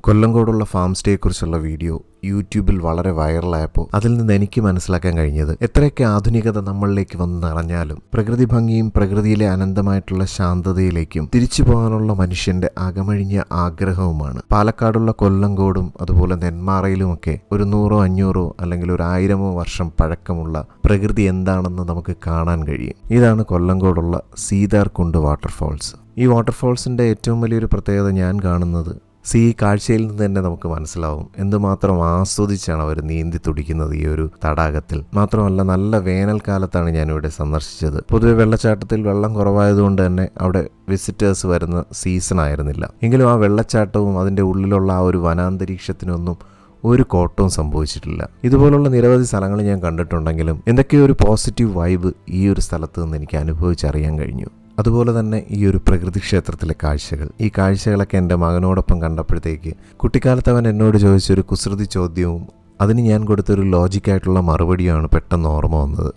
കൊല്ലങ്കോടുള്ള farm സ്റ്റേയെക്കുറിച്ചുള്ള video യൂട്യൂബിൽ വളരെ വൈറലായപ്പോൾ അതിൽ നിന്ന് എനിക്ക് മനസ്സിലാക്കാൻ കഴിഞ്ഞത് എത്രയൊക്കെ ആധുനികത നമ്മളിലേക്ക് വന്ന് നിറഞ്ഞാലും പ്രകൃതി ഭംഗിയും പ്രകൃതിയിലെ അനന്തമായിട്ടുള്ള ശാന്തതയിലേക്കും തിരിച്ചു പോകാനുള്ള മനുഷ്യന്റെ അകമഴിഞ്ഞ ആഗ്രഹവുമാണ്. പാലക്കാടുള്ള കൊല്ലങ്കോടും അതുപോലെ നെന്മാറയിലുമൊക്കെ ഒരു 100 500 അല്ലെങ്കിൽ ഒരു 1000 വർഷം പഴക്കമുള്ള പ്രകൃതി എന്താണെന്ന് നമുക്ക് കാണാൻ കഴിയും. ഇതാണ് കൊല്ലങ്കോടുള്ള സീതാർകുണ്ട് വാട്ടർഫാൾസ്. ഈ വാട്ടർഫാൾസിന്റെ ഏറ്റവും വലിയൊരു പ്രത്യേകത ഞാൻ കാണുന്നത് ഈ കാഴ്ചയിൽ നിന്ന് തന്നെ നമുക്ക് മനസ്സിലാവും എന്തുമാത്രം ആസ്വദിച്ചാണ് അവർ നീന്തി തുടിക്കുന്നത് ഈ ഒരു തടാകത്തിൽ. മാത്രമല്ല, നല്ല വേനൽക്കാലത്താണ് ഞാനിവിടെ സന്ദർശിച്ചത്. പൊതുവെ വെള്ളച്ചാട്ടത്തിൽ വെള്ളം കുറവായതുകൊണ്ട് തന്നെ അവിടെ വിസിറ്റേഴ്സ് വരുന്ന സീസൺ ആയിരുന്നില്ല. എങ്കിലും ആ വെള്ളച്ചാട്ടവും അതിൻ്റെ ഉള്ളിലുള്ള ആ ഒരു വനാന്തരീക്ഷത്തിനൊന്നും ഒരു കോട്ടവും സംഭവിച്ചിട്ടില്ല. ഇതുപോലുള്ള നിരവധി സ്ഥലങ്ങൾ ഞാൻ കണ്ടിട്ടുണ്ടെങ്കിലും എന്തൊക്കെയോ ഒരു പോസിറ്റീവ് വൈബ് ഈ ഒരു സ്ഥലത്ത് നിന്ന് എനിക്ക് അനുഭവിച്ചറിയാൻ കഴിഞ്ഞു. അതുപോലെ തന്നെ ഈ ഒരു പ്രകൃതി ക്ഷേത്രത്തിലെ കാഴ്ചകൾ, ഈ കാഴ്ചകളൊക്കെ എൻ്റെ മകനോടൊപ്പം കണ്ടപ്പോഴത്തേക്ക് കുട്ടിക്കാലത്ത് അവൻ എന്നോട് ചോദിച്ചൊരു കുസൃതി ചോദ്യവും അതിന് ഞാൻ കൊടുത്തൊരു ലോജിക്കായിട്ടുള്ള മറുപടിയുമാണ് പെട്ടെന്ന് ഓർമ്മ വന്നത്.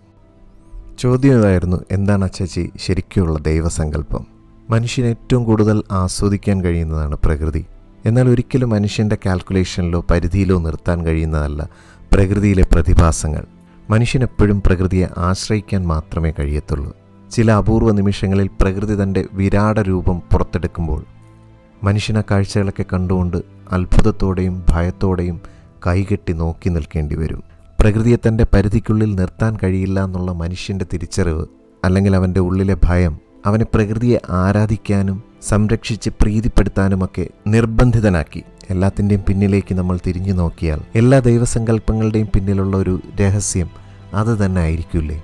ചോദ്യം ഇതായിരുന്നു: എന്താണ് അച്ചാച്ചി ശരിക്കുമുള്ള ദൈവസങ്കല്പം? മനുഷ്യന് ഏറ്റവും കൂടുതൽ ആസ്വദിക്കാൻ കഴിയുന്നതാണ് പ്രകൃതി. എന്നാൽ ഒരിക്കലും മനുഷ്യൻ്റെ കാൽക്കുലേഷനിലോ പരിധിയിലോ നിർത്താൻ കഴിയുന്നതല്ല പ്രകൃതിയിലെ പ്രതിഭാസങ്ങൾ. മനുഷ്യനെപ്പോഴും പ്രകൃതിയെ ആശ്രയിക്കാൻ മാത്രമേ കഴിയത്തുള്ളൂ. ചില അപൂർവ നിമിഷങ്ങളിൽ പ്രകൃതി തൻ്റെ വിരാട രൂപം പുറത്തെടുക്കുമ്പോൾ മനുഷ്യൻ ആ കാഴ്ചകളൊക്കെ കണ്ടുകൊണ്ട് അത്ഭുതത്തോടെയും ഭയത്തോടെയും കൈകെട്ടി നോക്കി നിൽക്കേണ്ടി വരും. പ്രകൃതിയെ തൻ്റെ പരിധിക്കുള്ളിൽ നിർത്താൻ കഴിയില്ല എന്നുള്ള മനുഷ്യൻ്റെ തിരിച്ചറിവ്, അല്ലെങ്കിൽ അവൻ്റെ ഉള്ളിലെ ഭയം, അവനെ പ്രകൃതിയെ ആരാധിക്കാനും സംരക്ഷിച്ച് പ്രീതിപ്പെടുത്താനുമൊക്കെ നിർബന്ധിതനാക്കി. എല്ലാത്തിൻ്റെയും പിന്നിലേക്ക് നമ്മൾ തിരിഞ്ഞു നോക്കിയാൽ എല്ലാ ദൈവസങ്കല്പങ്ങളുടെയും പിന്നിലുള്ള ഒരു രഹസ്യം അത് തന്നെ ആയിരിക്കില്ലേ?